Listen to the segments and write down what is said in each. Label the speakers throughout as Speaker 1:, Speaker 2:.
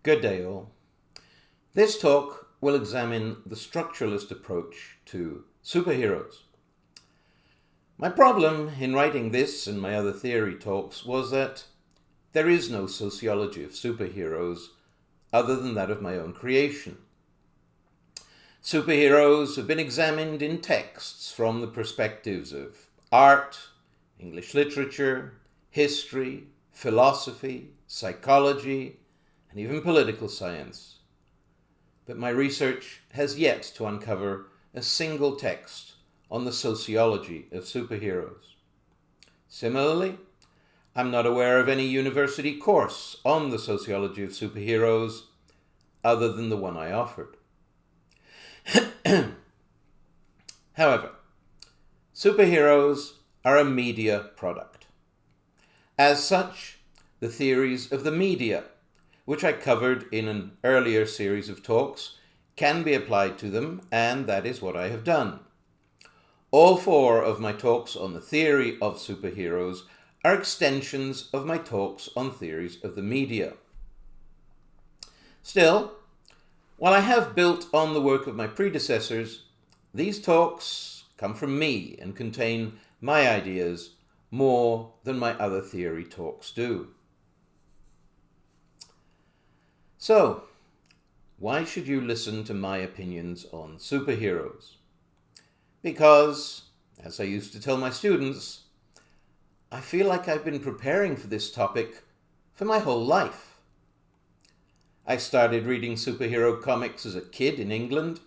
Speaker 1: Good day all. This talk will examine the structuralist approach to superheroes. My problem in writing this and my other theory talks was that there is no sociology of superheroes other than that of my own creation. Superheroes have been examined in texts from the perspectives of art, English literature, history, philosophy, psychology, and even political science. But my research has yet to uncover a single text on the sociology of superheroes. Similarly, I'm not aware of any university course on the sociology of superheroes other than the one I offered. However, superheroes are a media product. As such, the theories of the media, which I covered in an earlier series of talks, can be applied to them, and that is what I have done. All four of my talks on the theory of superheroes are extensions of my talks on theories of the media. Still, while I have built on the work of my predecessors, these talks come from me and contain my ideas more than my other theory talks do. So, why should you listen to my opinions on superheroes? Because, as I used to tell my students, I feel like I've been preparing for this topic for my whole life. I started reading superhero comics as a kid in England,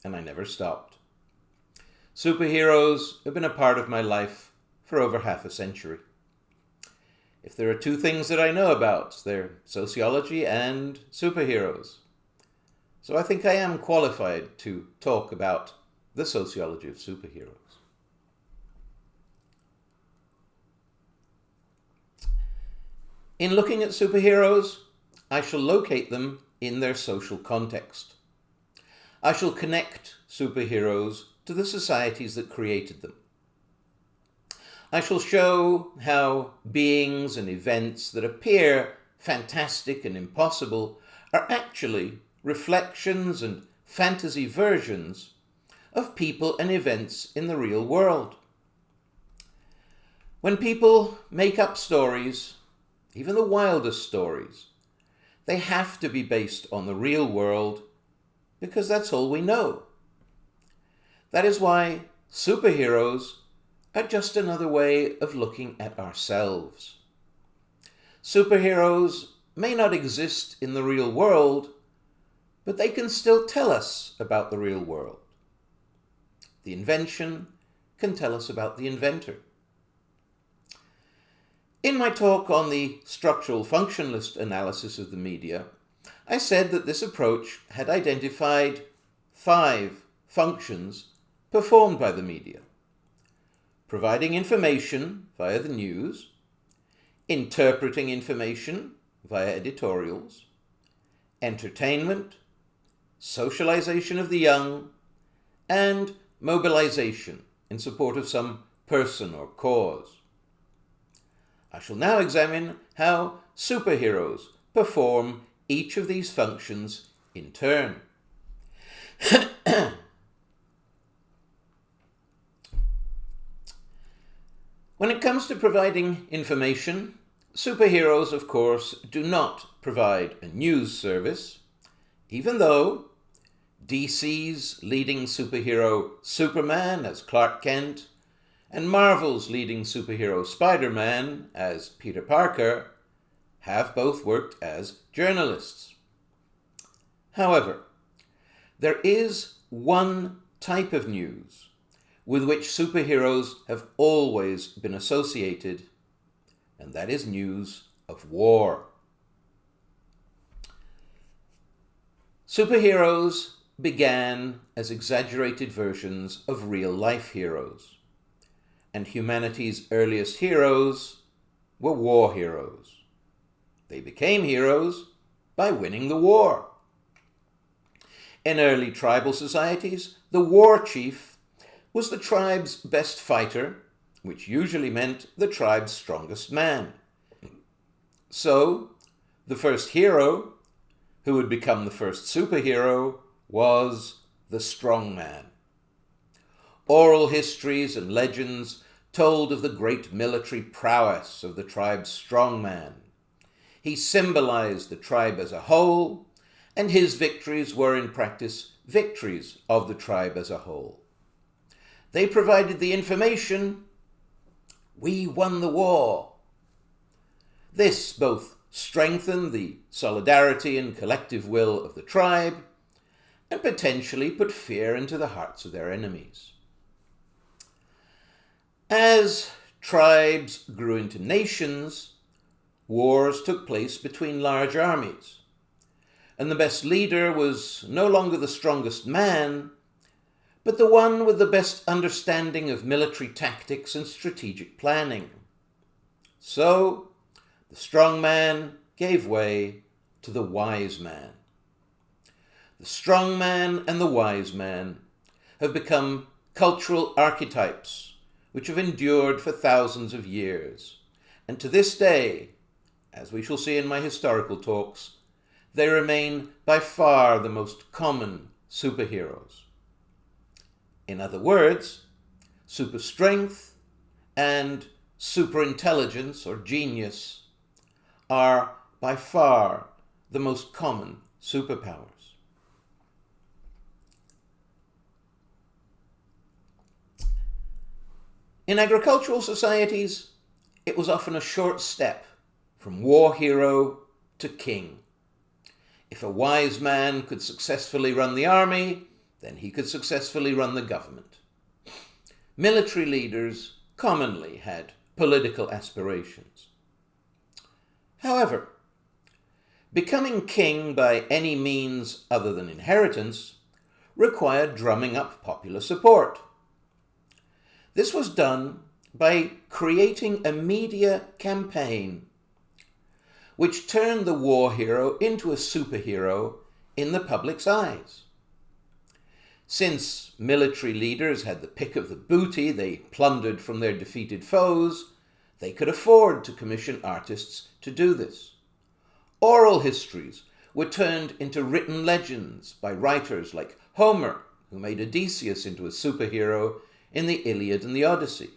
Speaker 1: and I never stopped. Superheroes have been a part of my life for over half a century. If there are two things that I know about, they're sociology and superheroes. So I think I am qualified to talk about the sociology of superheroes. In looking at superheroes, I shall locate them in their social context. I shall connect superheroes to the societies that created them. I shall show how beings and events that appear fantastic and impossible are actually reflections and fantasy versions of people and events in the real world. When people make up stories, even the wildest stories, they have to be based on the real world because that's all we know. That is why superheroes are just another way of looking at ourselves. Superheroes may not exist in the real world, but they can still tell us about the real world. The invention can tell us about the inventor. In my talk on the structural functionalist analysis of the media, I said that this approach had identified 5 functions performed by the media: providing information via the news, interpreting information via editorials, entertainment, socialization of the young, and mobilization in support of some person or cause. I shall now examine how superheroes perform each of these functions in turn. When it comes to providing information, superheroes, of course, do not provide a news service, even though DC's leading superhero Superman as Clark Kent and Marvel's leading superhero Spider-Man as Peter Parker have both worked as journalists. However, there is one type of news with which superheroes have always been associated, and that is news of war. Superheroes began as exaggerated versions of real-life heroes, and humanity's earliest heroes were war heroes. They became heroes by winning the war. In early tribal societies, the war chief was the tribe's best fighter, which usually meant the tribe's strongest man. So, the first hero who would become the first superhero was the strongman. Oral histories and legends told of the great military prowess of the tribe's strongman. He symbolized the tribe as a whole, and his victories were in practice victories of the tribe as a whole. They provided the information, "We won the war." This both strengthened the solidarity and collective will of the tribe and potentially put fear into the hearts of their enemies. As tribes grew into nations, wars took place between large armies, and the best leader was no longer the strongest man, but the one with the best understanding of military tactics and strategic planning. So, the strong man gave way to the wise man. The strong man and the wise man have become cultural archetypes which have endured for thousands of years, and to this day, as we shall see in my historical talks, they remain by far the most common superheroes. In other words, super strength and superintelligence or genius are by far the most common superpowers. In agricultural societies, it was often a short step from war hero to king. If a wise man could successfully run the army, then he could successfully run the government. Military leaders commonly had political aspirations. However, becoming king by any means other than inheritance required drumming up popular support. This was done by creating a media campaign which turned the war hero into a superhero in the public's eyes. Since military leaders had the pick of the booty they plundered from their defeated foes, they could afford to commission artists to do this. Oral histories were turned into written legends by writers like Homer, who made Odysseus into a superhero in the Iliad and the Odyssey.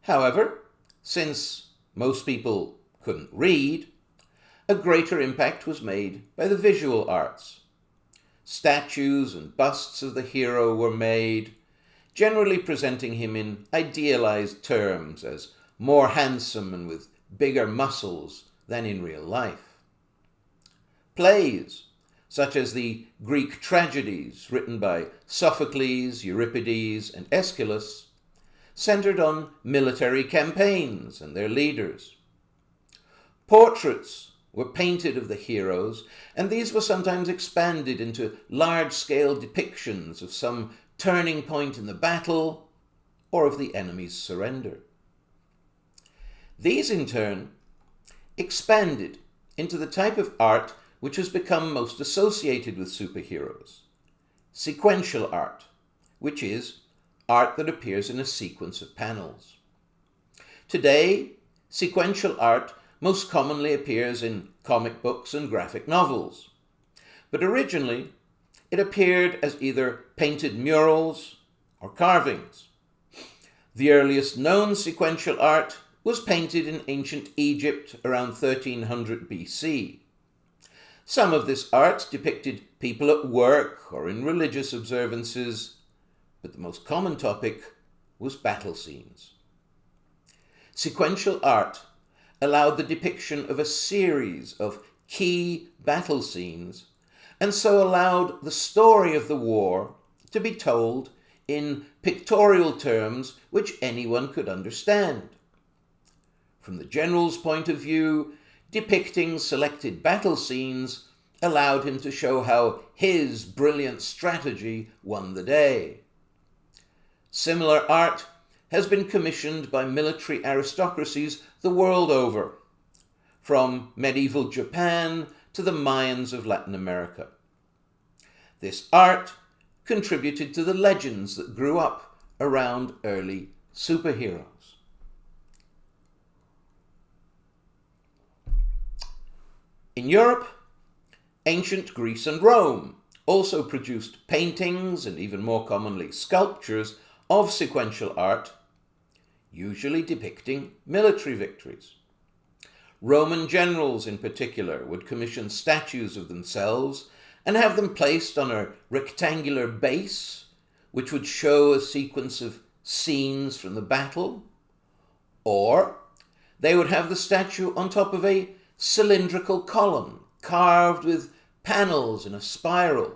Speaker 1: However, since most people couldn't read, a greater impact was made by the visual arts. Statues and busts of the hero were made, generally presenting him in idealized terms as more handsome and with bigger muscles than in real life. Plays, such as the Greek tragedies written by Sophocles, Euripides, and Aeschylus, centered on military campaigns and their leaders. Portraits were painted of the heroes, and these were sometimes expanded into large-scale depictions of some turning point in the battle or of the enemy's surrender. These, in turn, expanded into the type of art which has become most associated with superheroes: sequential art, which is art that appears in a sequence of panels. Today, sequential art most commonly appears in comic books and graphic novels, but originally it appeared as either painted murals or carvings. The earliest known sequential art was painted in ancient Egypt around 1300 BC. Some of this art depicted people at work or in religious observances, but the most common topic was battle scenes. Sequential art allowed the depiction of a series of key battle scenes, and so allowed the story of the war to be told in pictorial terms which anyone could understand. From the general's point of view, depicting selected battle scenes allowed him to show how his brilliant strategy won the day. Similar art has been commissioned by military aristocracies the world over, from medieval Japan to the Mayans of Latin America. This art contributed to the legends that grew up around early superheroes. In Europe, Ancient Greece and Rome also produced paintings and even more commonly sculptures of sequential art, usually depicting military victories. Roman generals in particular would commission statues of themselves and have them placed on a rectangular base, which would show a sequence of scenes from the battle, or they would have the statue on top of a cylindrical column carved with panels in a spiral,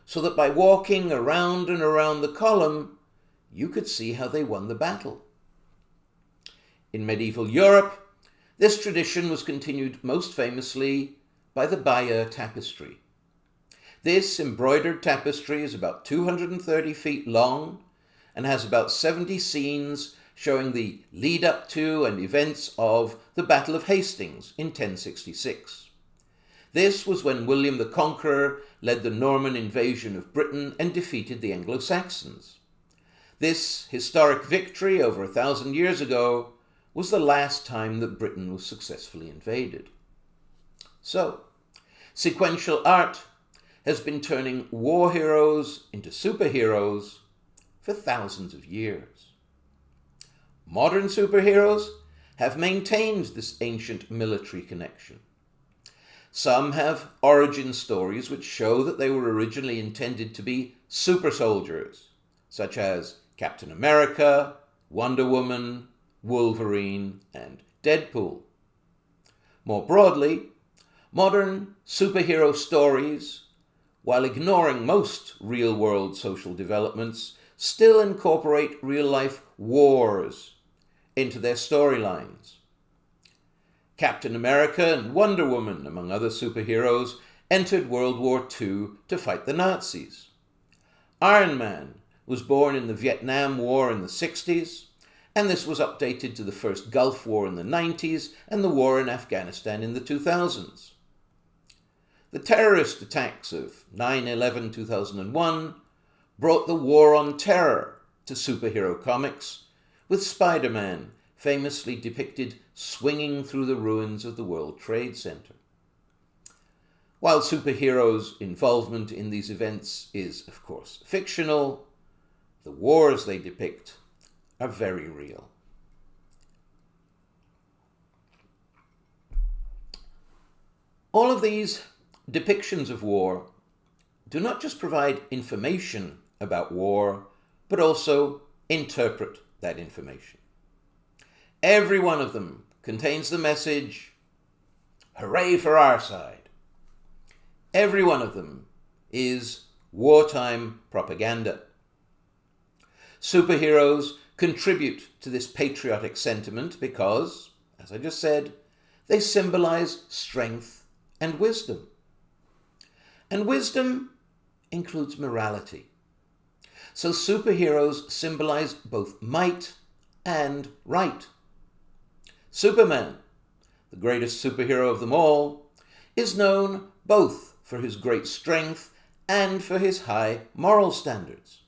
Speaker 1: so that by walking around and around the column, you could see how they won the battle. In medieval Europe, this tradition was continued most famously by the Bayeux tapestry. This embroidered tapestry is about 230 feet long and has about 70 scenes showing the lead up to and events of the Battle of Hastings in 1066. This was when William the Conqueror led the Norman invasion of Britain and defeated the Anglo-Saxons. This historic victory over 1,000 years ago was the last time that Britain was successfully invaded. So, sequential art has been turning war heroes into superheroes for thousands of years. Modern superheroes have maintained this ancient military connection. Some have origin stories which show that they were originally intended to be super soldiers, such as Captain America, Wonder Woman, Wolverine, and Deadpool. More broadly, modern superhero stories, while ignoring most real-world social developments, still incorporate real-life wars into their storylines. Captain America and Wonder Woman, among other superheroes, entered World War II to fight the Nazis. Iron Man was born in the Vietnam War in the 60s, and this was updated to the first Gulf War in the 90s and the war in Afghanistan in the 2000s. The terrorist attacks of 9/11/2001 brought the war on terror to superhero comics, with Spider-Man famously depicted swinging through the ruins of the World Trade Center. While superheroes' involvement in these events is, of course, fictional, the wars they depict are very real. All of these depictions of war do not just provide information about war, but also interpret that information. Every one of them contains the message, "Hooray for our side." Every one of them is wartime propaganda. Superheroes contribute to this patriotic sentiment because, as I just said, they symbolize strength and wisdom. And wisdom includes morality. So superheroes symbolize both might and right. Superman, the greatest superhero of them all, is known both for his great strength and for his high moral standards.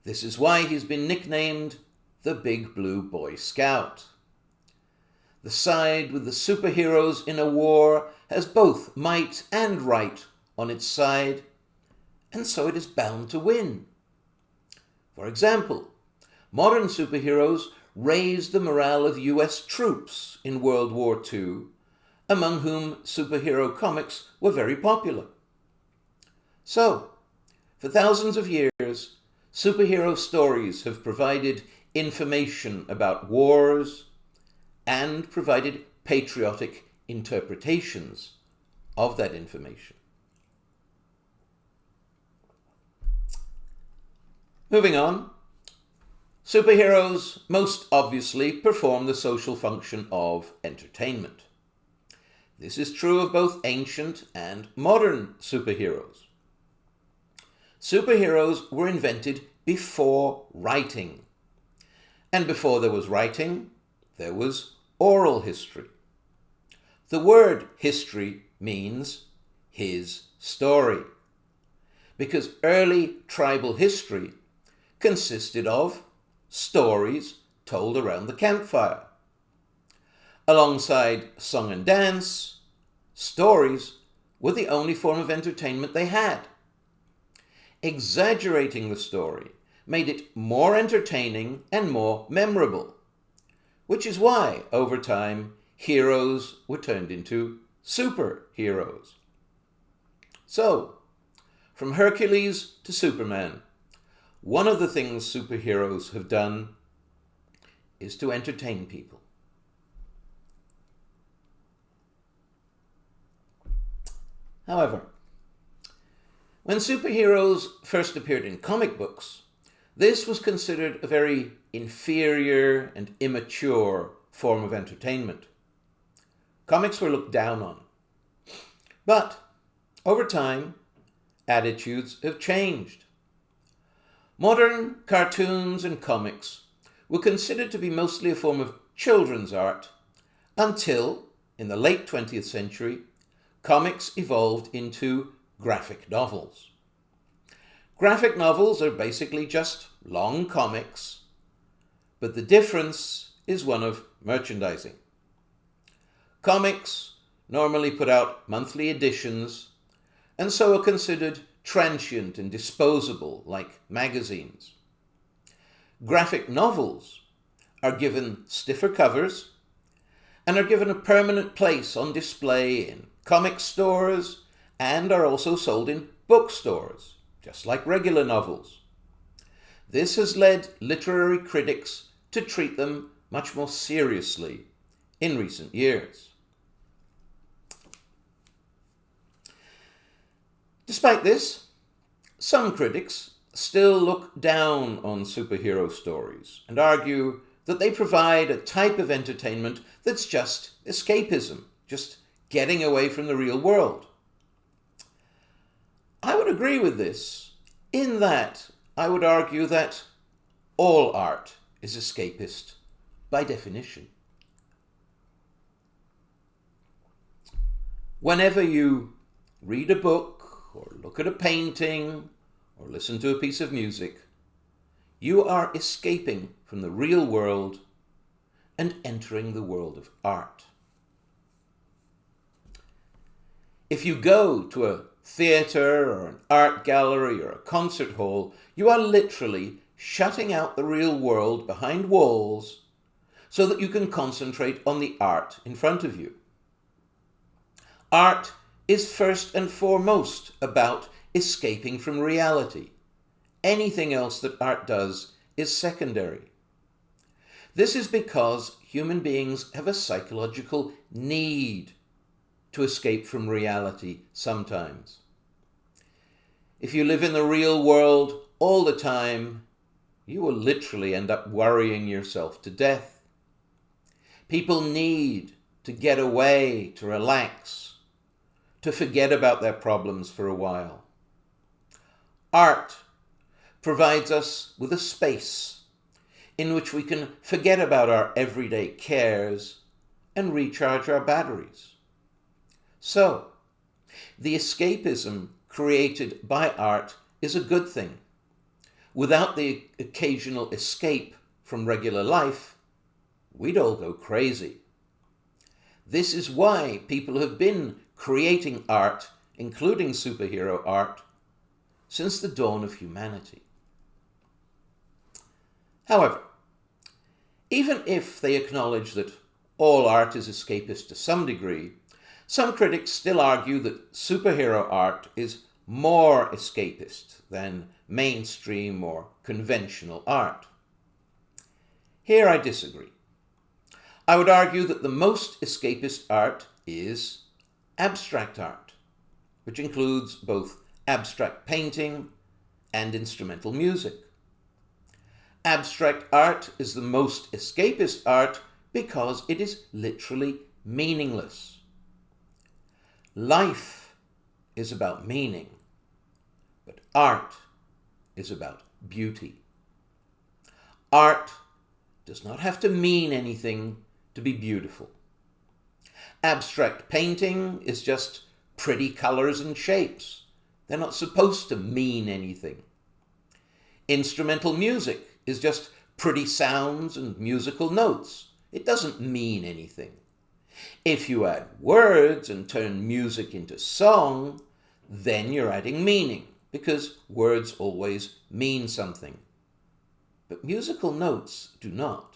Speaker 1: This is why he's been nicknamed the Big Blue Boy Scout. The side with the superheroes in a war has both might and right on its side, and so it is bound to win. For example, modern superheroes raised the morale of US troops in World War II, among whom superhero comics were very popular. So, for thousands of years, superhero stories have provided information about wars and provided patriotic interpretations of that information. Moving on, superheroes most obviously perform the social function of entertainment. This is true of both ancient and modern superheroes. Superheroes were invented before writing. And before there was writing, there was oral history. The word history means his story, because early tribal history consisted of stories told around the campfire. Alongside song and dance, stories were the only form of entertainment they had. Exaggerating the story made it more entertaining and more memorable, which is why, over time, heroes were turned into superheroes. So, from Hercules to Superman, one of the things superheroes have done is to entertain people. However, when superheroes first appeared in comic books, this was considered a very inferior and immature form of entertainment. Comics were looked down on. But, over time, attitudes have changed. Modern cartoons and comics were considered to be mostly a form of children's art until, in the late 20th century, comics evolved into graphic novels. Graphic novels are basically just long comics, but the difference is one of merchandising. Comics normally put out monthly editions, and so are considered transient and disposable, like magazines. Graphic novels are given stiffer covers and are given a permanent place on display in comic stores and are also sold in bookstores, just like regular novels. This has led literary critics to treat them much more seriously in recent years. Despite this, some critics still look down on superhero stories and argue that they provide a type of entertainment that's just escapism, just getting away from the real world. I would agree with this, in that I would argue that all art is escapist by definition. Whenever you read a book, or look at a painting, or listen to a piece of music, you are escaping from the real world and entering the world of art. If you go to a theatre or an art gallery or a concert hall, you are literally shutting out the real world behind walls so that you can concentrate on the art in front of you. Art is first and foremost about escaping from reality. Anything else that art does is secondary. This is because human beings have a psychological need to escape from reality sometimes. If you live in the real world all the time, you will literally end up worrying yourself to death. People need to get away, to relax, to forget about their problems for a while. Art provides us with a space in which we can forget about our everyday cares and recharge our batteries. So, the escapism created by art is a good thing. Without the occasional escape from regular life, we'd all go crazy. This is why people have been creating art, including superhero art, since the dawn of humanity. However, even if they acknowledge that all art is escapist to some degree, some critics still argue that superhero art is more escapist than mainstream or conventional art. Here I disagree. I would argue that the most escapist art is abstract art, which includes both abstract painting and instrumental music. Abstract art is the most escapist art because it is literally meaningless. Life is about meaning, but art is about beauty. Art does not have to mean anything to be beautiful. Abstract painting is just pretty colors and shapes. They're not supposed to mean anything. Instrumental music is just pretty sounds and musical notes. It doesn't mean anything. If you add words and turn music into song, then you're adding meaning, because words always mean something. But musical notes do not.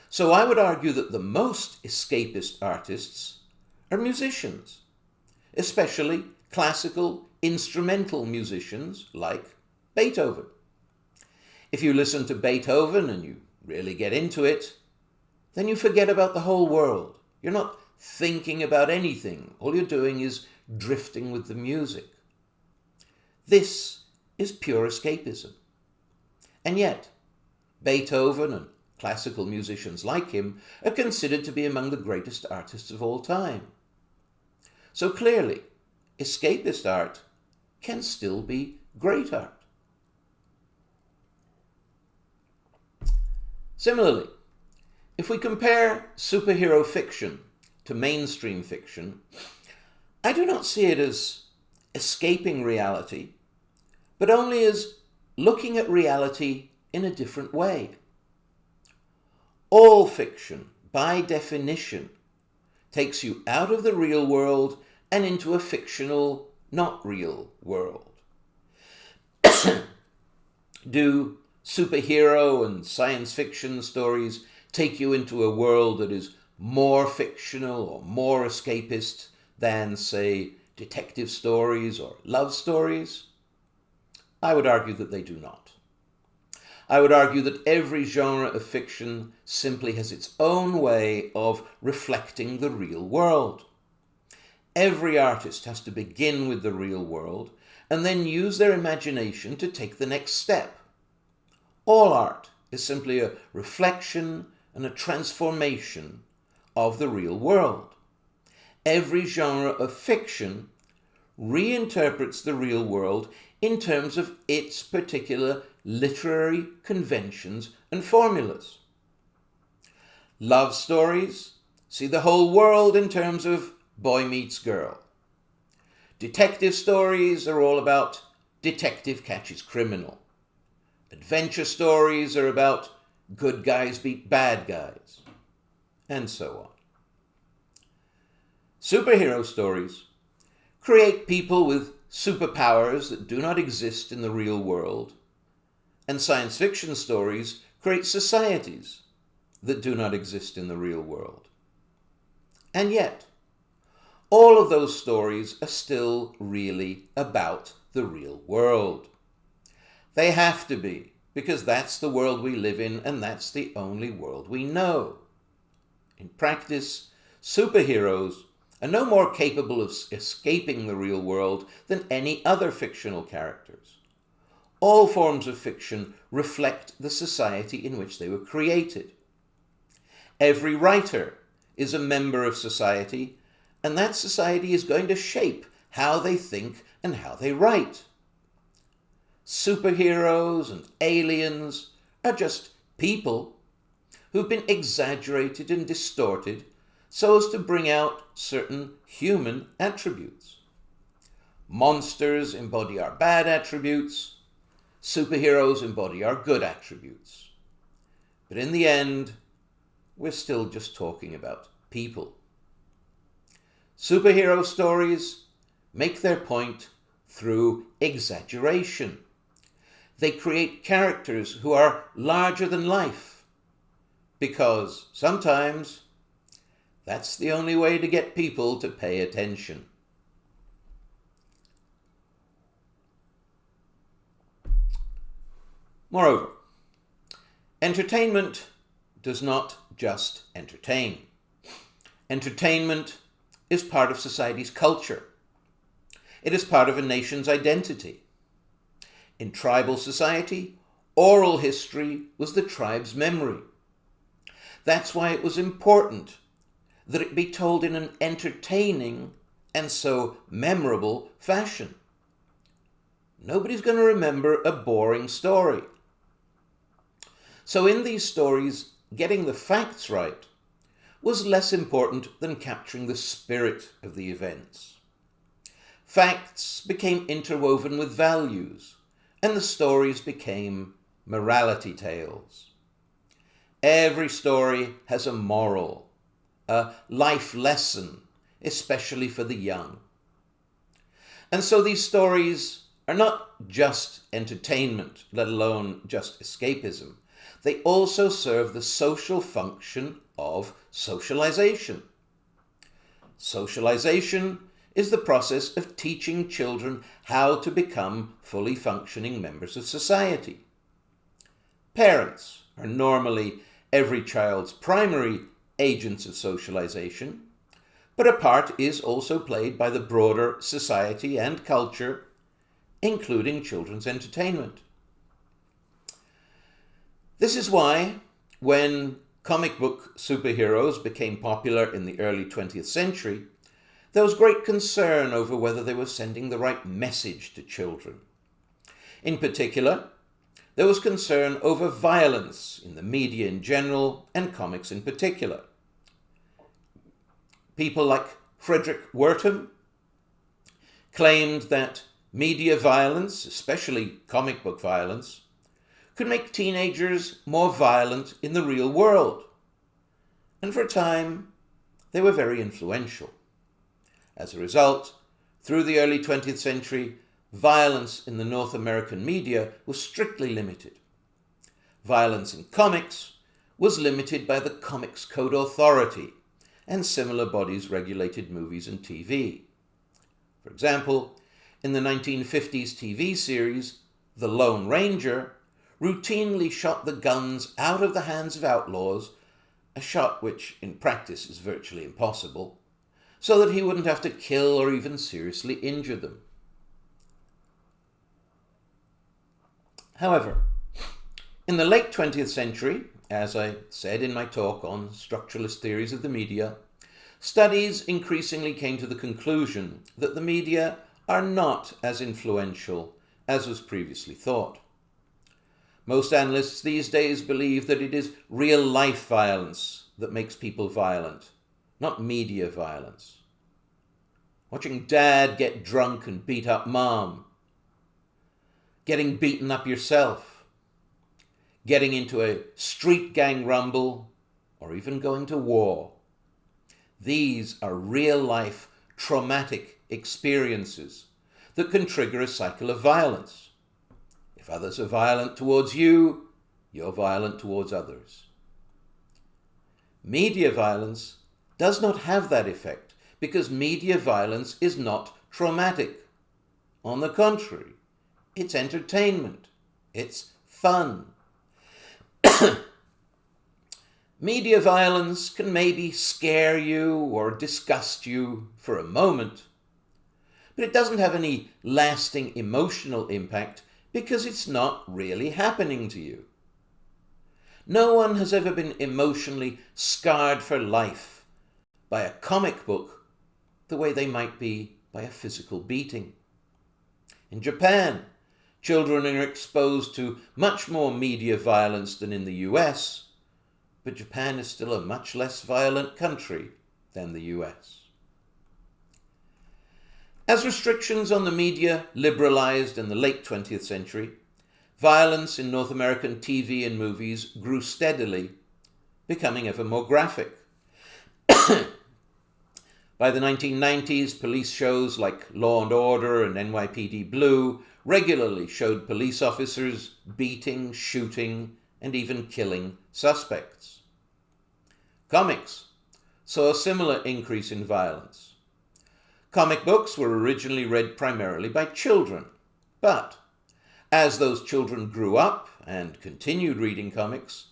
Speaker 1: So I would argue that the most escapist artists are musicians, especially classical instrumental musicians like Beethoven. If you listen to Beethoven and you really get into it, then you forget about the whole world. You're not thinking about anything. All you're doing is drifting with the music. This is pure escapism. And yet, Beethoven and classical musicians like him are considered to be among the greatest artists of all time. So clearly, escapist art can still be great art. Similarly, if we compare superhero fiction to mainstream fiction, I do not see it as escaping reality, but only as looking at reality in a different way. All fiction, by definition, takes you out of the real world and into a fictional, not real world. Do superhero and science fiction stories take you into a world that is more fictional or more escapist than, say, detective stories or love stories? I would argue that they do not. I would argue that every genre of fiction simply has its own way of reflecting the real world. Every artist has to begin with the real world and then use their imagination to take the next step. All art is simply a reflection and a transformation of the real world. Every genre of fiction reinterprets the real world in terms of its particular literary conventions and formulas. Love stories see the whole world in terms of boy meets girl. Detective stories are all about detective catches criminal. Adventure stories are about good guys beat bad guys, and so on. Superhero stories create people with superpowers that do not exist in the real world, and science fiction stories create societies that do not exist in the real world. And yet, all of those stories are still really about the real world. They have to be, because that's the world we live in and that's the only world we know. In practice, superheroes are no more capable of escaping the real world than any other fictional characters. All forms of fiction reflect the society in which they were created. Every writer is a member of society, and that society is going to shape how they think and how they write. Superheroes and aliens are just people who've been exaggerated and distorted so as to bring out certain human attributes. Monsters embody our bad attributes. Superheroes embody our good attributes. But in the end, we're still just talking about people. Superhero stories make their point through exaggeration. They create characters who are larger than life, because sometimes that's the only way to get people to pay attention. Moreover, entertainment does not just entertain. Entertainment is part of society's culture. It is part of a nation's identity. In tribal society, oral history was the tribe's memory. That's why it was important that it be told in an entertaining and so memorable fashion. Nobody's going to remember a boring story. So in these stories, getting the facts right was less important than capturing the spirit of the events. Facts became interwoven with values, and the stories became morality tales. Every story has a moral, a life lesson, especially for the young. And so these stories are not just entertainment, let alone just escapism. They also serve the social function of socialization. Socialization is the process of teaching children how to become fully functioning members of society. Parents are normally every child's primary agents of socialization, but a part is also played by the broader society and culture, including children's entertainment. This is why, when comic book superheroes became popular in the early 20th century, there was great concern over whether they were sending the right message to children. In particular, there was concern over violence in the media in general and comics in particular. People like Frederick Wertham claimed that media violence, especially comic book violence, could make teenagers more violent in the real world. And for a time, they were very influential. As a result, through the early 20th century, violence in the North American media was strictly limited. Violence in comics was limited by the Comics Code Authority, and similar bodies regulated movies and TV. For example, in the 1950s TV series, The Lone Ranger routinely shot the guns out of the hands of outlaws, a shot which in practice is virtually impossible, so that he wouldn't have to kill or even seriously injure them. However, in the late 20th century, as I said in my talk on structuralist theories of the media, studies increasingly came to the conclusion that the media are not as influential as was previously thought. Most analysts these days believe that it is real-life violence that makes people violent, not media violence. Watching dad get drunk and beat up mom, getting beaten up yourself, getting into a street gang rumble, or even going to war. These are real-life traumatic experiences that can trigger a cycle of violence. If others are violent towards you, you're violent towards others. Media violence does not have that effect because media violence is not traumatic. On the contrary, it's entertainment. It's fun. Media violence can maybe scare you or disgust you for a moment, but it doesn't have any lasting emotional impact because it's not really happening to you. No one has ever been emotionally scarred for life by a comic book the way they might be by a physical beating. In Japan, children are exposed to much more media violence than in the US, but Japan is still a much less violent country than the US. As restrictions on the media liberalized in the late 20th century, violence in North American TV and movies grew steadily, becoming ever more graphic. By the 1990s, police shows like Law and Order and NYPD Blue regularly showed police officers beating, shooting, and even killing suspects. Comics saw a similar increase in violence. Comic books were originally read primarily by children, but as those children grew up and continued reading comics,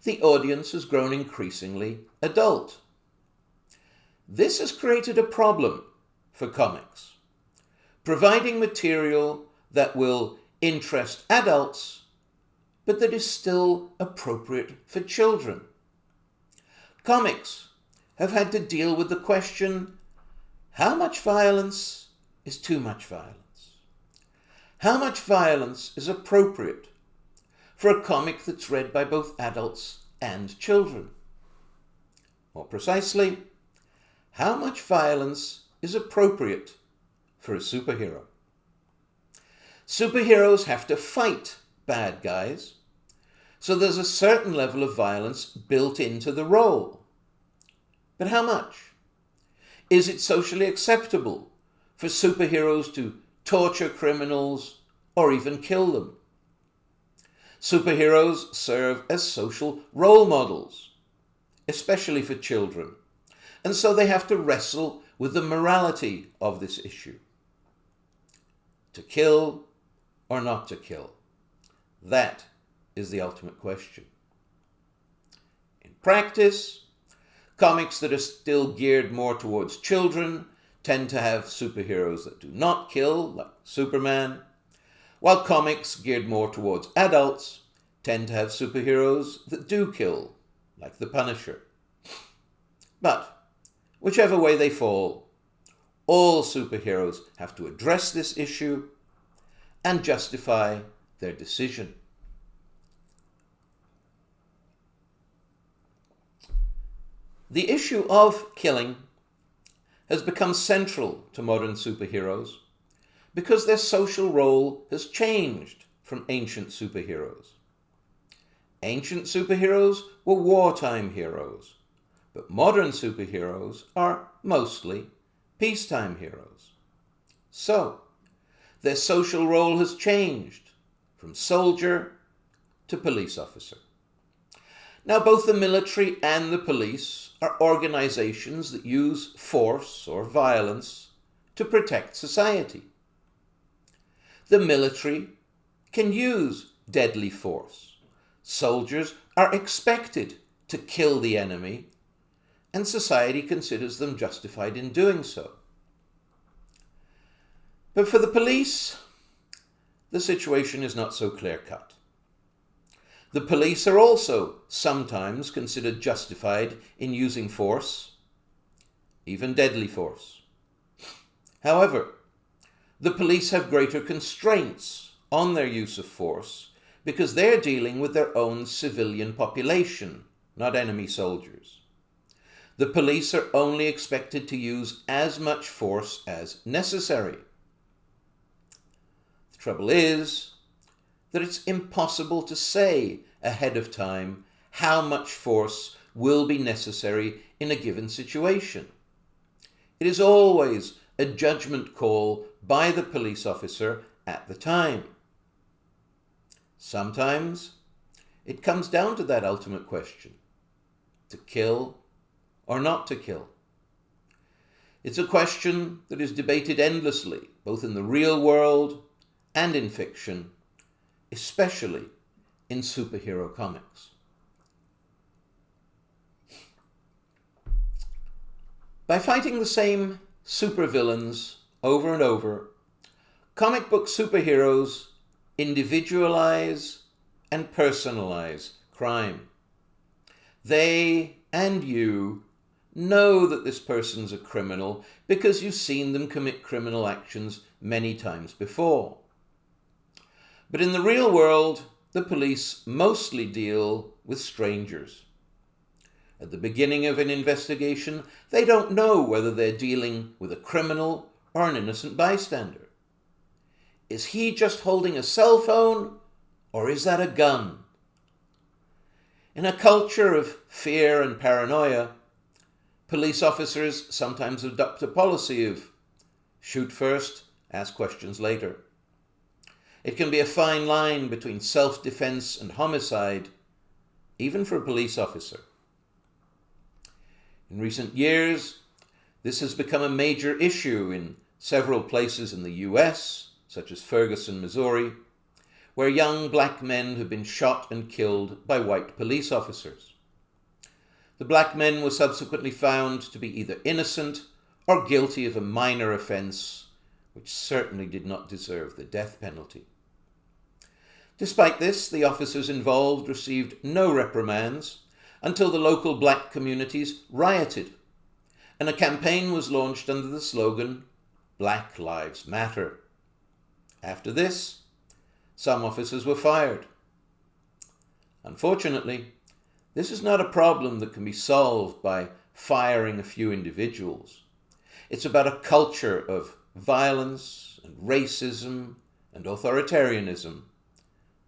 Speaker 1: the audience has grown increasingly adult. This has created a problem for comics, providing material that will interest adults, but that is still appropriate for children. Comics have had to deal with the question, how much violence is too much violence? How much violence is appropriate for a comic that's read by both adults and children? More precisely, how much violence is appropriate for a superhero? Superheroes have to fight bad guys, so there's a certain level of violence built into the role. But how much? Is it socially acceptable for superheroes to torture criminals or even kill them? Superheroes serve as social role models, especially for children, and so they have to wrestle with the morality of this issue. To kill or not to kill? That is the ultimate question. In practice, comics that are still geared more towards children tend to have superheroes that do not kill, like Superman, while comics geared more towards adults tend to have superheroes that do kill, like the Punisher. But whichever way they fall, all superheroes have to address this issue and justify their decision. The issue of killing has become central to modern superheroes because their social role has changed from ancient superheroes. Ancient superheroes were wartime heroes, but modern superheroes are mostly peacetime heroes. So, their social role has changed from soldier to police officer. Now, both the military and the police are organizations that use force or violence to protect society. The military can use deadly force. Soldiers are expected to kill the enemy, and society considers them justified in doing so. But for the police, the situation is not so clear-cut. The police are also sometimes considered justified in using force, even deadly force. However, the police have greater constraints on their use of force because they're dealing with their own civilian population, not enemy soldiers. The police are only expected to use as much force as necessary. The trouble is that it's impossible to say ahead of time how much force will be necessary in a given situation. It is always a judgment call by the police officer at the time. Sometimes it comes down to that ultimate question: to kill or not to kill. It's a question that is debated endlessly, both in the real world and in fiction, especially in superhero comics. By fighting the same supervillains over and over, comic book superheroes individualize and personalize crime. They and you know that this person's a criminal because you've seen them commit criminal actions many times before. But in the real world, the police mostly deal with strangers. At the beginning of an investigation, they don't know whether they're dealing with a criminal or an innocent bystander. Is he just holding a cell phone, or is that a gun? In a culture of fear and paranoia, police officers sometimes adopt a policy of shoot first, ask questions later. It can be a fine line between self-defense and homicide, even for a police officer. In recent years, this has become a major issue in several places in the US, such as Ferguson, Missouri, where young black men have been shot and killed by white police officers. The black men were subsequently found to be either innocent or guilty of a minor offense, which certainly did not deserve the death penalty. Despite this, the officers involved received no reprimands until the local black communities rioted, and a campaign was launched under the slogan, "Black Lives Matter." After this, some officers were fired. Unfortunately, this is not a problem that can be solved by firing a few individuals. It's about a culture of violence and racism and authoritarianism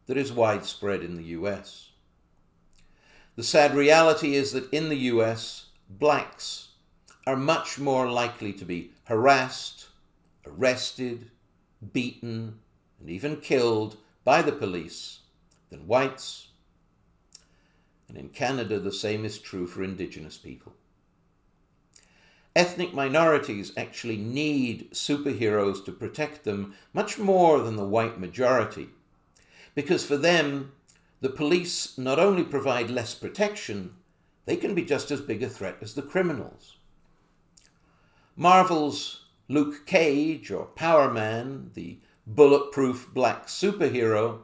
Speaker 1: that is widespread in the US. The sad reality is that in the US, blacks are much more likely to be harassed, arrested, beaten, and even killed by the police than whites. And in Canada, the same is true for Indigenous people. Ethnic minorities actually need superheroes to protect them much more than the white majority, because for them, the police not only provide less protection, they can be just as big a threat as the criminals. Marvel's Luke Cage, or Power Man, the bulletproof black superhero,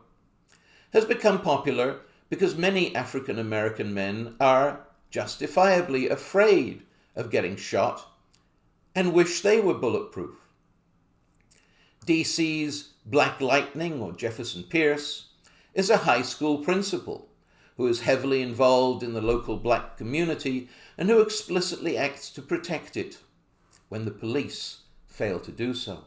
Speaker 1: has become popular because many African American men are justifiably afraid of getting shot and wish they were bulletproof. DC's Black Lightning, or Jefferson Pierce, is a high school principal who is heavily involved in the local black community and who explicitly acts to protect it when the police fail to do so.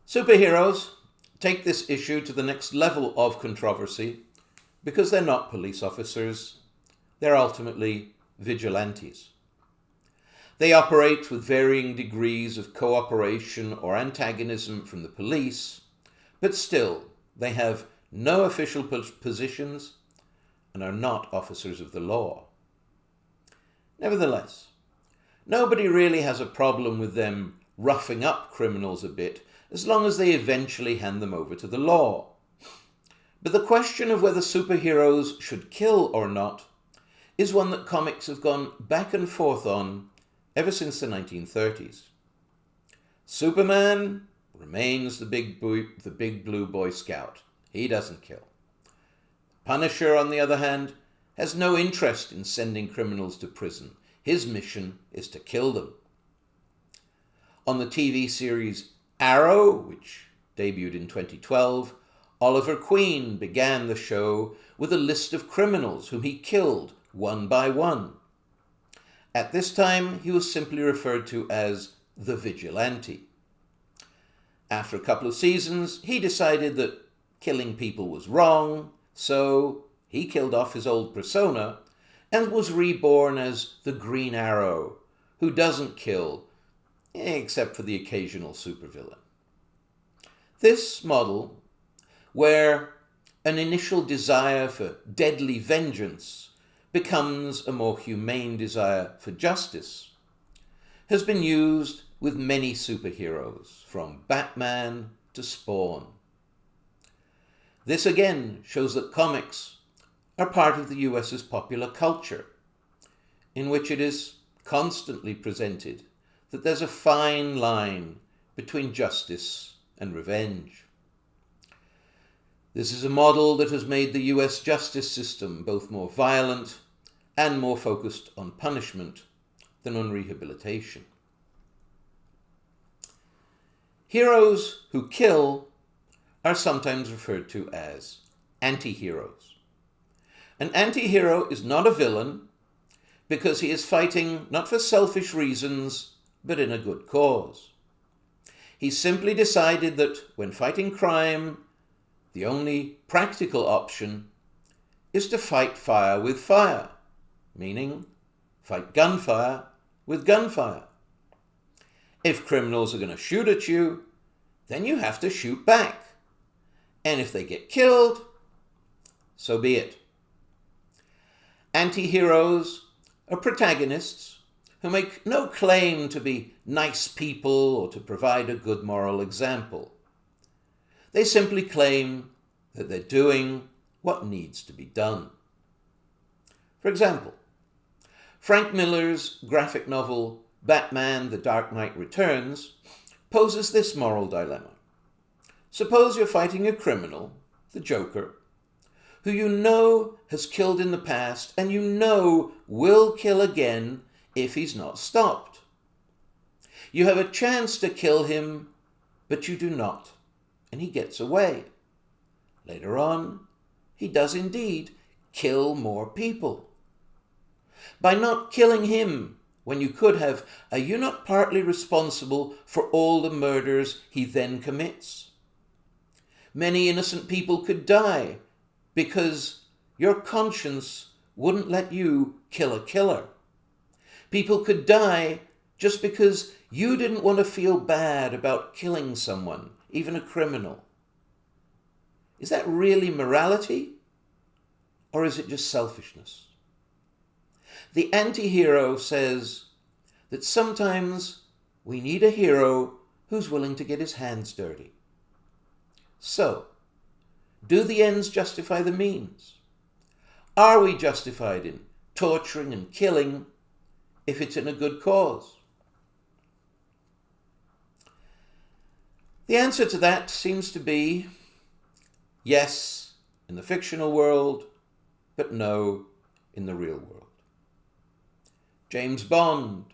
Speaker 1: Superheroes take this issue to the next level of controversy because they're not police officers, they're ultimately vigilantes. They operate with varying degrees of cooperation or antagonism from the police, but still they have no official positions and are not officers of the law. Nevertheless, nobody really has a problem with them roughing up criminals a bit as long as they eventually hand them over to the law. But the question of whether superheroes should kill or not is one that comics have gone back and forth on ever since the 1930s. Superman remains the big blue Boy Scout. He doesn't kill. Punisher, on the other hand, has no interest in sending criminals to prison. His mission is to kill them. On the TV series Arrow, which debuted in 2012, Oliver Queen began the show with a list of criminals whom he killed one by one. At this time, he was simply referred to as the Vigilante. After a couple of seasons, he decided that killing people was wrong, so he killed off his old persona and was reborn as the Green Arrow, who doesn't kill, except for the occasional supervillain. This model, where an initial desire for deadly vengeance becomes a more humane desire for justice, has been used with many superheroes, from Batman to Spawn. This again shows that comics are part of the US's popular culture, in which it is constantly presented that there's a fine line between justice and revenge. This is a model that has made the US justice system both more violent and more focused on punishment than on rehabilitation. Heroes who kill are sometimes referred to as anti-heroes. An anti-hero is not a villain because he is fighting not for selfish reasons, but in a good cause. He simply decided that when fighting crime, the only practical option is to fight fire with fire, meaning fight gunfire with gunfire. If criminals are going to shoot at you, then you have to shoot back. And if they get killed, so be it. Anti-heroes are protagonists who make no claim to be nice people or to provide a good moral example. They simply claim that they're doing what needs to be done. For example, Frank Miller's graphic novel Batman: The Dark Knight Returns poses this moral dilemma. Suppose you're fighting a criminal, the Joker, who you know has killed in the past and you know will kill again if he's not stopped. You have a chance to kill him, but you do not, and he gets away. Later on, he does indeed kill more people. By not killing him when you could have, are you not partly responsible for all the murders he then commits? Many innocent people could die because your conscience wouldn't let you kill a killer. People could die just because you didn't want to feel bad about killing someone, even a criminal. Is that really morality? Or is it just selfishness? The anti-hero says that sometimes we need a hero who's willing to get his hands dirty. So, do the ends justify the means? Are we justified in torturing and killing if it's in a good cause? The answer to that seems to be yes in the fictional world, but no in the real world. James Bond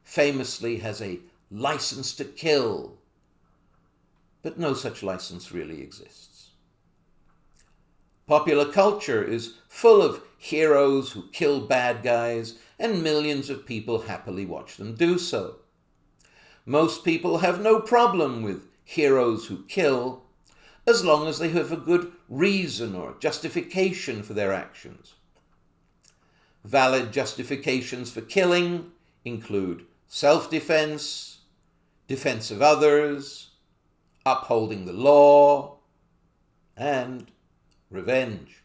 Speaker 1: famously has a license to kill, but no such license really exists. Popular culture is full of heroes who kill bad guys, and millions of people happily watch them do so. Most people have no problem with heroes who kill, as long as they have a good reason or justification for their actions. Valid justifications for killing include self-defense, defense of others, upholding the law, and revenge.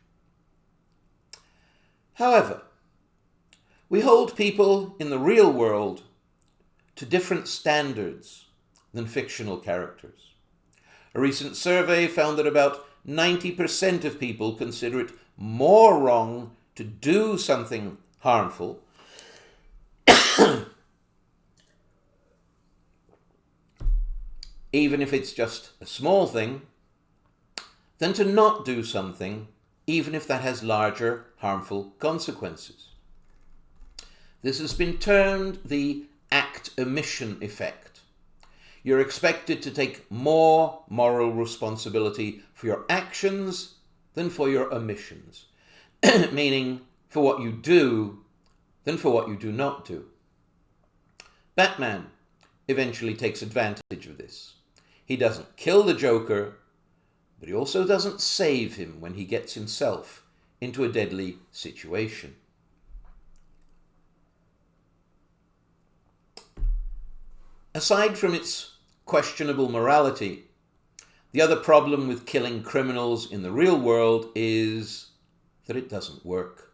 Speaker 1: However, we hold people in the real world to different standards than fictional characters. A recent survey found that about 90% of people consider it more wrong to do something harmful even if it's just a small thing, than to not do something, even if that has larger harmful consequences. This has been termed the act omission effect. You're expected to take more moral responsibility for your actions than for your omissions, meaning for what you do than for what you do not do. Batman eventually takes advantage of this. He doesn't kill the Joker, but he also doesn't save him when he gets himself into a deadly situation. Aside from its questionable morality, the other problem with killing criminals in the real world is that it doesn't work.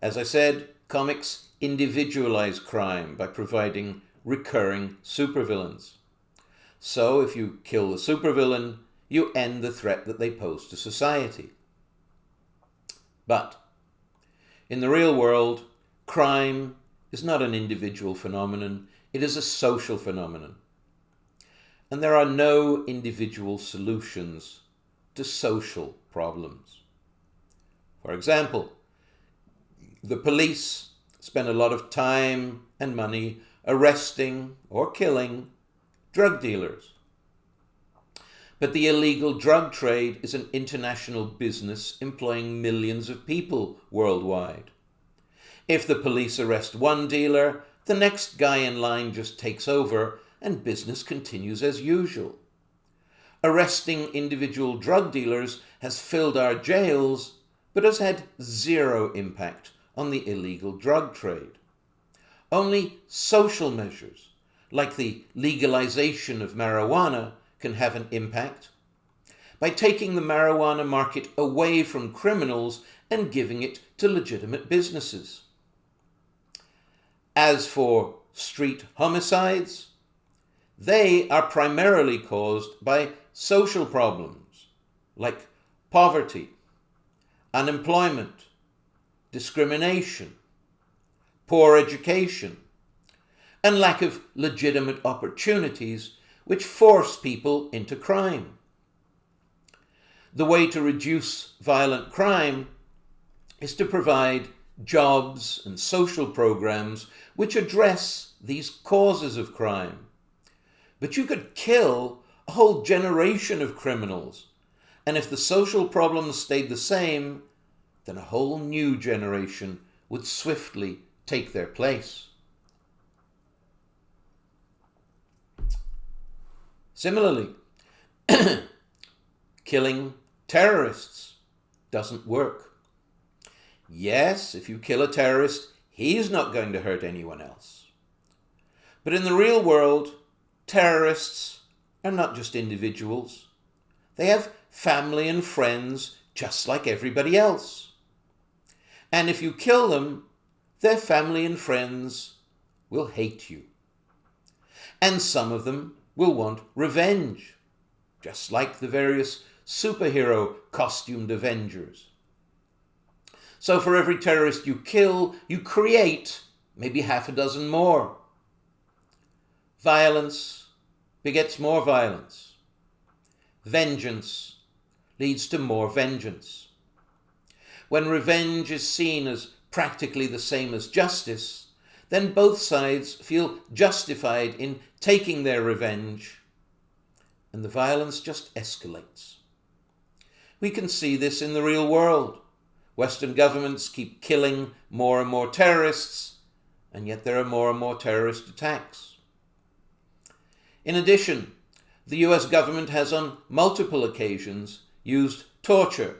Speaker 1: As I said, comics individualize crime by providing recurring supervillains. So if you kill the supervillain, you end the threat that they pose to society. But in the real world, crime is not an individual phenomenon, it is a social phenomenon. And there are no individual solutions to social problems. For example, the police spend a lot of time and money arresting or killing drug dealers. But the illegal drug trade is an international business employing millions of people worldwide. If the police arrest one dealer, the next guy in line just takes over and business continues as usual. Arresting individual drug dealers has filled our jails, but has had zero impact on the illegal drug trade. Only social measures, like the legalization of marijuana, can have an impact by taking the marijuana market away from criminals and giving it to legitimate businesses. As for street homicides, they are primarily caused by social problems like poverty, unemployment, discrimination, poor education, and lack of legitimate opportunities which force people into crime. The way to reduce violent crime is to provide jobs and social programs which address these causes of crime. But you could kill a whole generation of criminals, and if the social problems stayed the same, then a whole new generation would swiftly take their place. Similarly, killing terrorists doesn't work. Yes, if you kill a terrorist, he's not going to hurt anyone else. But in the real world, terrorists are not just individuals. They have family and friends just like everybody else. And if you kill them, their family and friends will hate you. And some of them will want revenge, just like the various superhero costumed Avengers. So for every terrorist you kill, you create maybe half a dozen more. Violence begets more violence. Vengeance leads to more vengeance. When revenge is seen as practically the same as justice, then both sides feel justified in taking their revenge, and the violence just escalates. We can see this in the real world. Western governments keep killing more and more terrorists, and yet there are more and more terrorist attacks. In addition, the US government has on multiple occasions used torture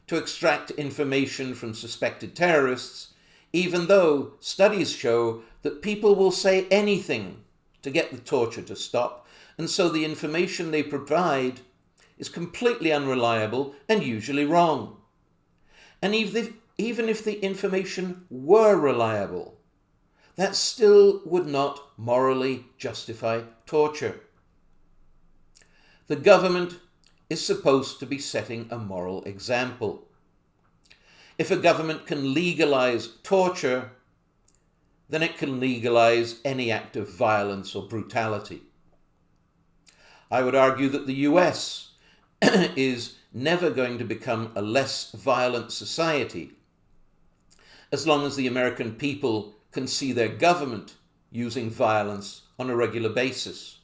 Speaker 1: to extract information from suspected terrorists, even though studies show that people will say anything to get the torture to stop, and so the information they provide is completely unreliable and usually wrong. And even if the information were reliable, that still would not morally justify torture. The government is supposed to be setting a moral example. If a government can legalize torture, then it can legalize any act of violence or brutality. I would argue that the US is never going to become a less violent society as long as the American people can see their government using violence on a regular basis.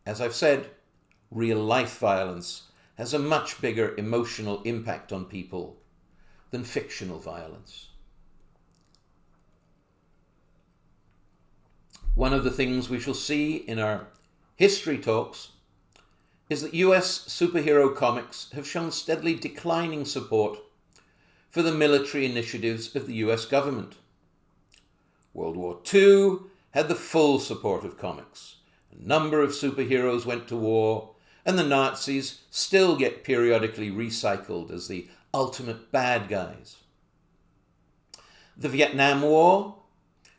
Speaker 1: As I've said, real-life violence has a much bigger emotional impact on people than fictional violence. One of the things we shall see in our history talks is that US superhero comics have shown steadily declining support for the military initiatives of the US government. World War II had the full support of comics. A number of superheroes went to war, and the Nazis still get periodically recycled as the ultimate bad guys. The Vietnam War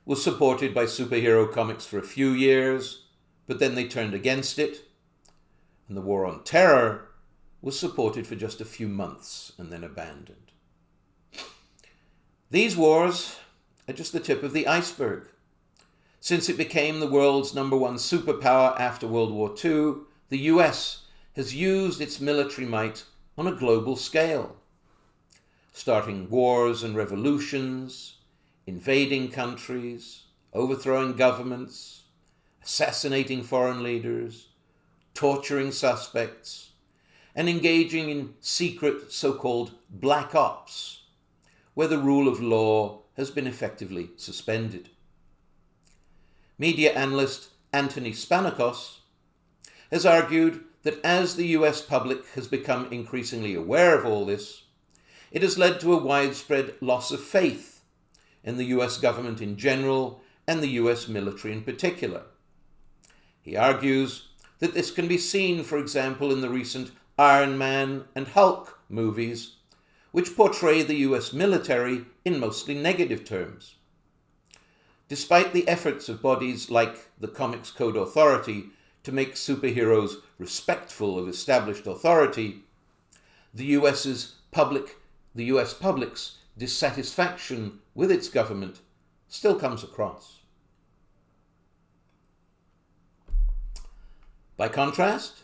Speaker 1: was supported by superhero comics for a few years, but then they turned against it. And the War on Terror was supported for just a few months and then abandoned. These wars are just the tip of the iceberg. Since it became the world's #1 superpower after World War II, the US has used its military might on a global scale, starting wars and revolutions, invading countries, overthrowing governments, assassinating foreign leaders, torturing suspects, and engaging in secret so-called black ops, where the rule of law has been effectively suspended. Media analyst Anthony Spanakos has argued that as the US public has become increasingly aware of all this, it has led to a widespread loss of faith in the US government in general and the US military in particular. He argues that this can be seen, for example, in the recent Iron Man and Hulk movies, which portray the US military in mostly negative terms. Despite the efforts of bodies like the Comics Code Authority to make superheroes respectful of established authority, the US public's dissatisfaction with its government still comes across. By contrast,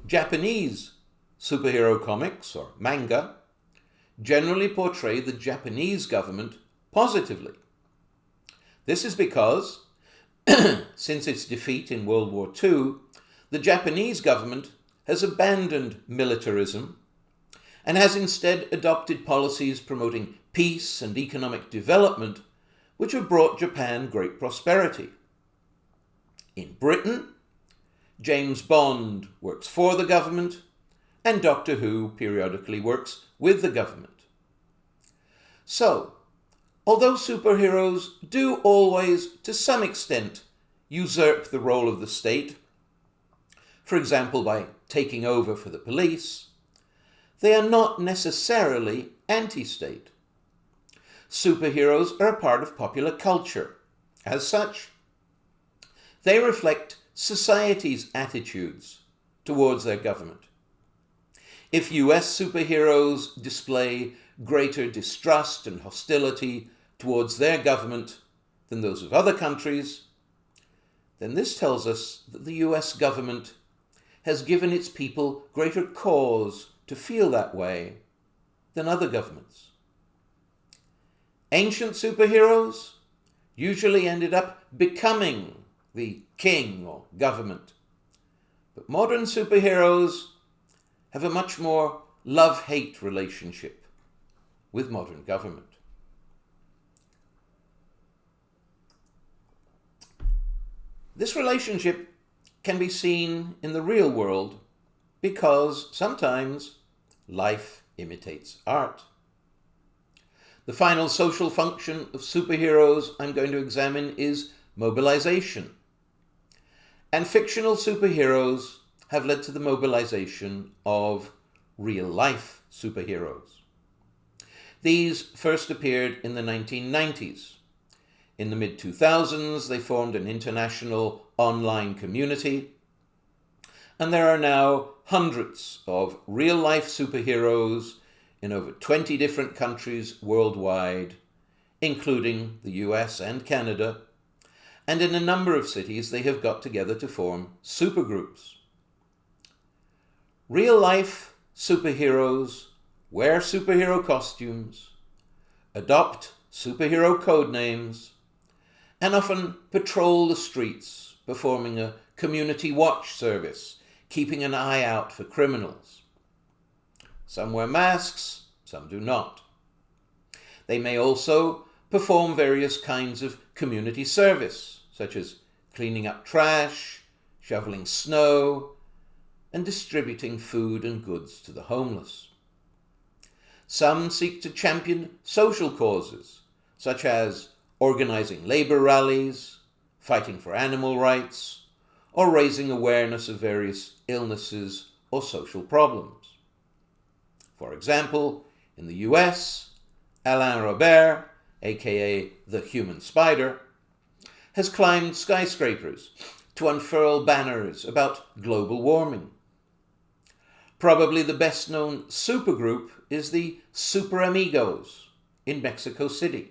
Speaker 1: Japanese superhero comics, or manga, generally portray the Japanese government positively. This is because, since its defeat in World War II, the Japanese government has abandoned militarism and has instead adopted policies promoting peace and economic development, which have brought Japan great prosperity. In Britain, James Bond works for the government, and Doctor Who periodically works with the government. So, although superheroes do always, to some extent, usurp the role of the state, for example by taking over for the police, they are not necessarily anti-state. Superheroes are a part of popular culture. As such, they reflect society's attitudes towards their government. If US superheroes display greater distrust and hostility towards their government than those of other countries, then this tells us that the US government has given its people greater cause to feel that way than other governments. Ancient superheroes usually ended up becoming the king or government, but modern superheroes have a much more love-hate relationship with modern government. This relationship can be seen in the real world because sometimes life imitates art. The final social function of superheroes I'm going to examine is mobilization. And fictional superheroes have led to the mobilization of real-life superheroes. These first appeared in the 1990s. In the mid-2000s, they formed an international online community, and there are now hundreds of real-life superheroes in over 20 different countries worldwide, including the US and Canada, and in a number of cities they have got together to form supergroups. Real-life superheroes wear superhero costumes, adopt superhero code names, and often patrol the streets, performing a community watch service, keeping an eye out for criminals. Some wear masks, some do not. They may also perform various kinds of community service, such as cleaning up trash, shoveling snow, and distributing food and goods to the homeless. Some seek to champion social causes, such as organizing labor rallies, fighting for animal rights, or raising awareness of various illnesses or social problems. For example, in the US, Alain Robert, aka the Human Spider, has climbed skyscrapers to unfurl banners about global warming. Probably the best-known supergroup is the Super Amigos in Mexico City.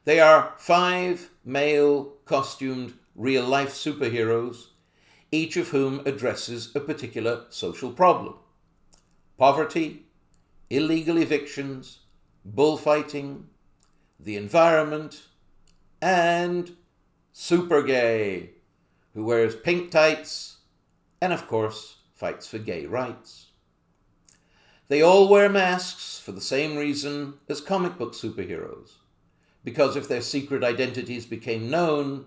Speaker 1: They are 5 male costumed real-life superheroes, each of whom addresses a particular social problem: poverty, illegal evictions, bullfighting, the environment, and Super Gay, who wears pink tights and, of course, fights for gay rights. They all wear masks for the same reason as comic book superheroes, because if their secret identities became known,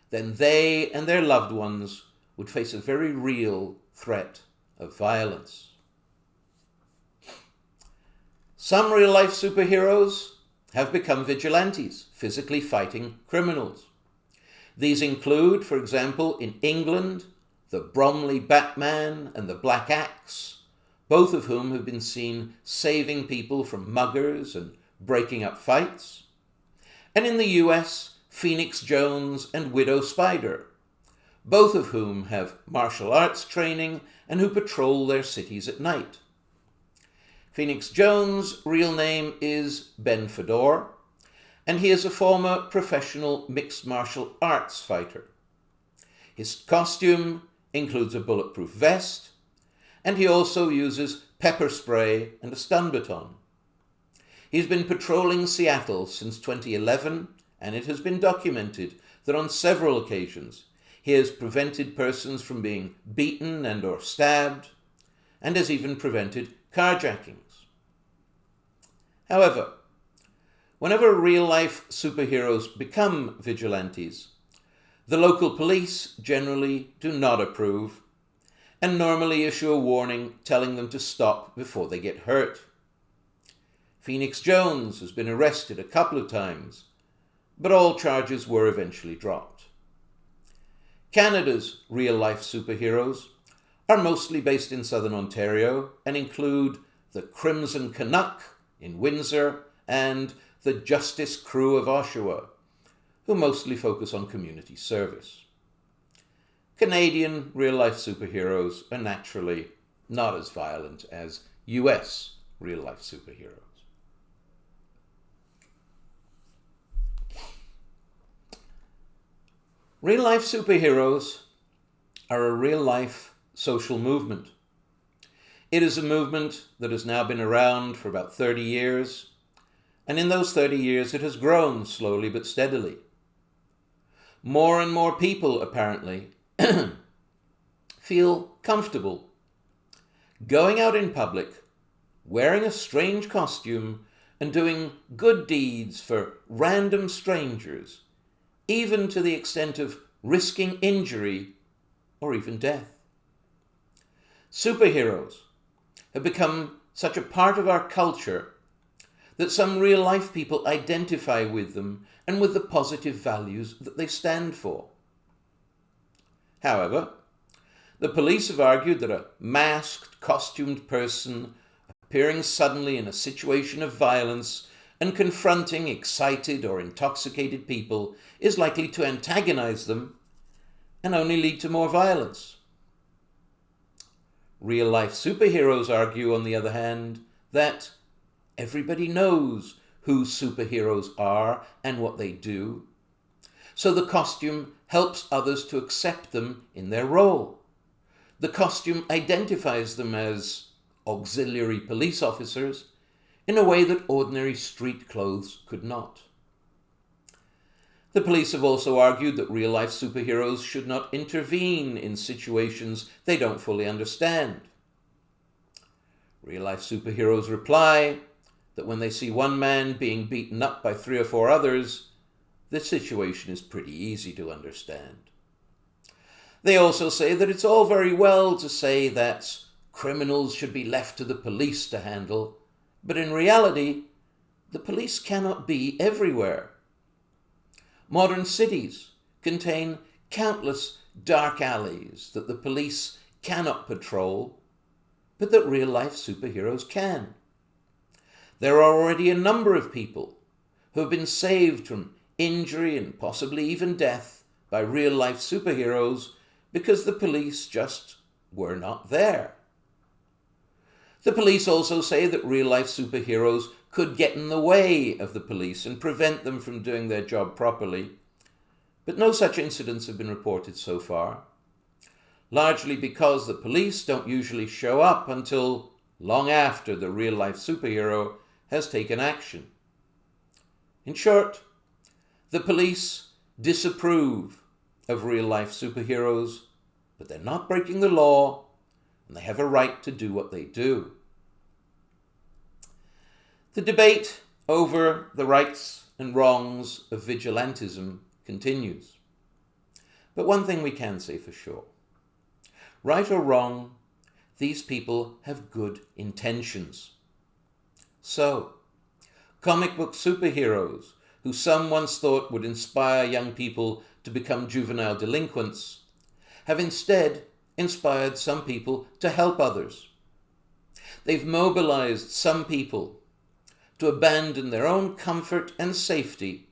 Speaker 1: then they and their loved ones would face a very real threat of violence. Some real-life superheroes have become vigilantes, physically fighting criminals. These include, for example, in England, the Bromley Batman and the Black Axe, both of whom have been seen saving people from muggers and breaking up fights. And in the US, Phoenix Jones and Widow Spider, both of whom have martial arts training and who patrol their cities at night. Phoenix Jones' real name is Ben Fedor, and he is a former professional mixed martial arts fighter. His costume includes a bulletproof vest, and he also uses pepper spray and a stun baton. He's been patrolling Seattle since 2011, and it has been documented that on several occasions he has prevented persons from being beaten and or stabbed, and has even prevented carjackings. However, whenever real-life superheroes become vigilantes, the local police generally do not approve, and normally issue a warning telling them to stop before they get hurt. Phoenix Jones has been arrested a couple of times, but all charges were eventually dropped. Canada's real-life superheroes are mostly based in southern Ontario and include the Crimson Canuck in Windsor and the Justice Crew of Oshawa, who mostly focus on community service. Canadian real-life superheroes are naturally not as violent as US real-life superheroes. Real-life superheroes are a real-life social movement. It is a movement that has now been around for about 30 years, and in those 30 years it has grown slowly but steadily. More and more people, apparently, feel comfortable going out in public, wearing a strange costume, and doing good deeds for random strangers, even to the extent of risking injury or even death. Superheroes have become such a part of our culture that some real-life people identify with them and with the positive values that they stand for. However, the police have argued that a masked, costumed person appearing suddenly in a situation of violence and confronting excited or intoxicated people is likely to antagonize them and only lead to more violence. Real-life superheroes argue, on the other hand, that everybody knows who superheroes are and what they do, so the costume helps others to accept them in their role. The costume identifies them as auxiliary police officers in a way that ordinary street clothes could not. The police have also argued that real-life superheroes should not intervene in situations they don't fully understand. Real-life superheroes reply that when they see one man being beaten up by 3 or 4 others, the situation is pretty easy to understand. They also say that it's all very well to say that criminals should be left to the police to handle, but in reality, the police cannot be everywhere. Modern cities contain countless dark alleys that the police cannot patrol, but that real-life superheroes can. There are already a number of people who have been saved from injury and possibly even death by real-life superheroes because the police just were not there. The police also say that real-life superheroes could get in the way of the police and prevent them from doing their job properly, but no such incidents have been reported so far, largely because the police don't usually show up until long after the real-life superhero has taken action. In short, the police disapprove of real-life superheroes, but they're not breaking the law, and they have a right to do what they do. The debate over the rights and wrongs of vigilantism continues. But one thing we can say for sure. Right or wrong, these people have good intentions. So, comic book superheroes, who some once thought would inspire young people to become juvenile delinquents, have instead inspired some people to help others. They've mobilized some people to abandon their own comfort and safety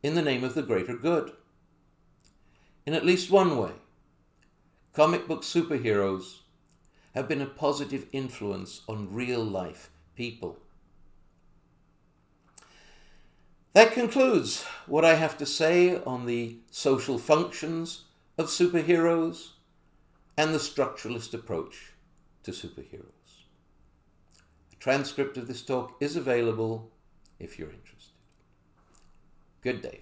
Speaker 1: in the name of the greater good. In at least one way, comic book superheroes have been a positive influence on real-life people. That concludes what I have to say on the social functions of superheroes and the structuralist approach to superheroes. A transcript of this talk is available if you're interested. Good day.